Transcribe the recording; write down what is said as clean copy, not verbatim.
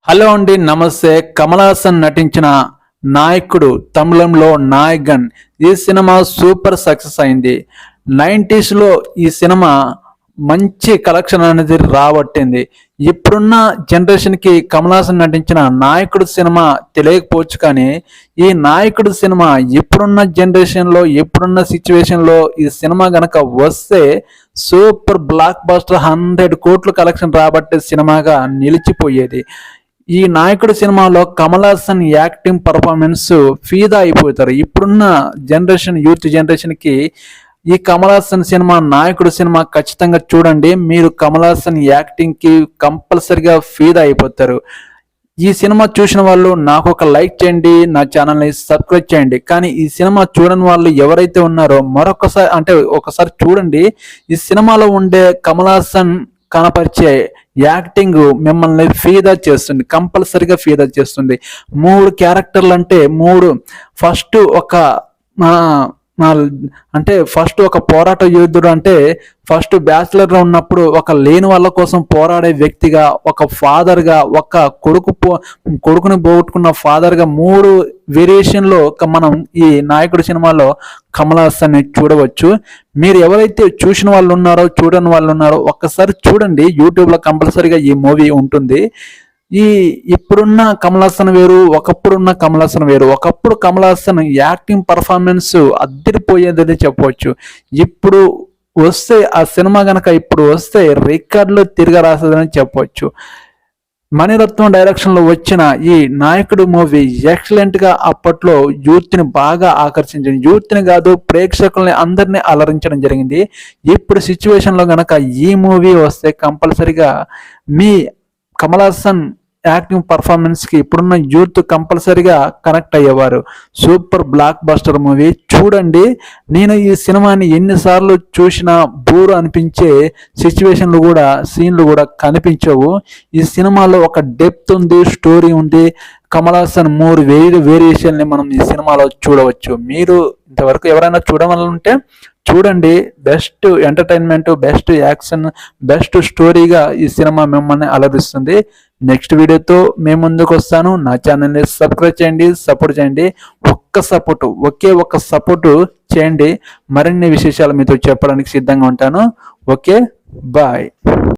Hello అండి, నమస్తే. కమల్ హాసన్ నటించిన నాయకుడు తమిళంలో నాయగన్ ఈ సినిమా సూపర్ సక్సెస్ అయింది. 90s ఈ సినిమా మంచి కలెక్షన్ అనేది రాబట్టింది. ఇప్పుడున్న జనరేషన్కి కమల్ హాసన్ నటించిన నాయకుడు సినిమా తెలియకపోవచ్చు, కానీ ఈ నాయకుడు సినిమా ఇప్పుడున్న జనరేషన్లో ఇప్పుడున్న సిచ్యువేషన్లో ఈ సినిమా గనక వస్తే సూపర్ బ్లాక్ బస్టర్ 100 కోట్లు కలెక్షన్ రాబట్టే సినిమాగా నిలిచిపోయేది. ఈ నాయకుడు సినిమాలో కమల్ హాసన్ యాక్టింగ్ పర్ఫార్మెన్స్ ఫీదా అయిపోతారు. ఇప్పుడున్న యూత్ జనరేషన్కి ఈ కమల్ హాసన్ సినిమా నాయకుడు సినిమా ఖచ్చితంగా చూడండి. మీరు కమల్ హాసన్ యాక్టింగ్కి కంపల్సరిగా ఫీదా అయిపోతారు. ఈ సినిమా చూసిన వాళ్ళు నాకు ఒక లైక్ చేయండి, నా ఛానల్ని సబ్స్క్రైబ్ చేయండి. కానీ ఈ సినిమా చూడని వాళ్ళు ఎవరైతే ఉన్నారో ఒకసారి చూడండి. ఈ సినిమాలో ఉండే కమల్ హాసన్ కనపరిచే యాక్టింగ్ మిమ్మల్ని ఫీదా చేస్తుంది, కంపల్సరిగా ఫీదా చేస్తుంది. 3 క్యారెక్టర్లు అంటే ఫస్ట్ ఒక పోరాట యోధుడు, అంటే ఫస్ట్ బ్యాచిలర్లో ఉన్నప్పుడు ఒక లేని వాళ్ళ కోసం పోరాడే వ్యక్తిగా, ఒక ఫాదర్గా, ఒక కొడుకుని పోగొట్టుకున్న ఫాదర్గా 3 వేరియేషన్లో మనం ఈ నాయకుడు సినిమాలో కమల్ హాసన్ని చూడవచ్చు. మీరు ఎవరైతే చూసిన వాళ్ళు ఉన్నారో చూడని వాళ్ళు ఉన్నారో ఒక్కసారి చూడండి. యూట్యూబ్లో కంపల్సరీగా ఈ మూవీ ఉంటుంది. ఇప్పుడున్న కమల్ హాసన్ వేరు, ఒకప్పుడున్న కమల్ హాసన్ వేరు. ఒకప్పుడు కమల్ హాసన్ యాక్టింగ్ పర్ఫార్మెన్స్ అద్దరిపోయేదని చెప్పవచ్చు. ఇప్పుడు వస్తే ఆ సినిమా గనక ఇప్పుడు వస్తే రికార్డులో తిరగరాసదని చెప్పవచ్చు. మణిరత్నం డైరెక్షన్లో వచ్చిన ఈ నాయకుడు మూవీ ఎక్సలెంట్గా అప్పట్లో యూత్ని బాగా ఆకర్షించింది. యూత్ని కాదు, ప్రేక్షకుల్ని అందరినీ అలరించడం జరిగింది. ఇప్పుడు సిచ్యువేషన్లో గనక ఈ మూవీ వస్తే కంపల్సరిగా మీ కమల్ హాసన్ యాక్టింగ్ పర్ఫార్మెన్స్కి ఇప్పుడున్న యూత్ కంపల్సరీగా కనెక్ట్ అయ్యేవారు. సూపర్ బ్లాక్ బస్టర్ మూవీ చూడండి. నేను ఈ సినిమాని ఎన్నిసార్లు చూసినా బోర్ అనిపించే సీన్లు కూడా కనిపించవు. ఈ సినిమాలో ఒక డెప్త్ ఉంది, స్టోరీ ఉంది. కమల్ హాసన్ 3 వేరియేషన్ని మనం ఈ సినిమాలో చూడవచ్చు. మీరు ఇంతవరకు ఎవరైనా చూడవాలంటే చూడండి. Best entertainment, best action, best స్టోరీగా ఈ సినిమా మిమ్మల్ని అలరిస్తుంది. నెక్స్ట్ వీడియోతో మేము ముందుకు వస్తాను. నా ఛానల్ని సబ్స్క్రైబ్ చేయండి, సపోర్ట్ చేయండి. ఒకే ఒక్క సపోర్టు చేయండి. మరిన్ని విశేషాలు మీతో చెప్పడానికి సిద్ధంగా ఉంటాను. Okay, bye.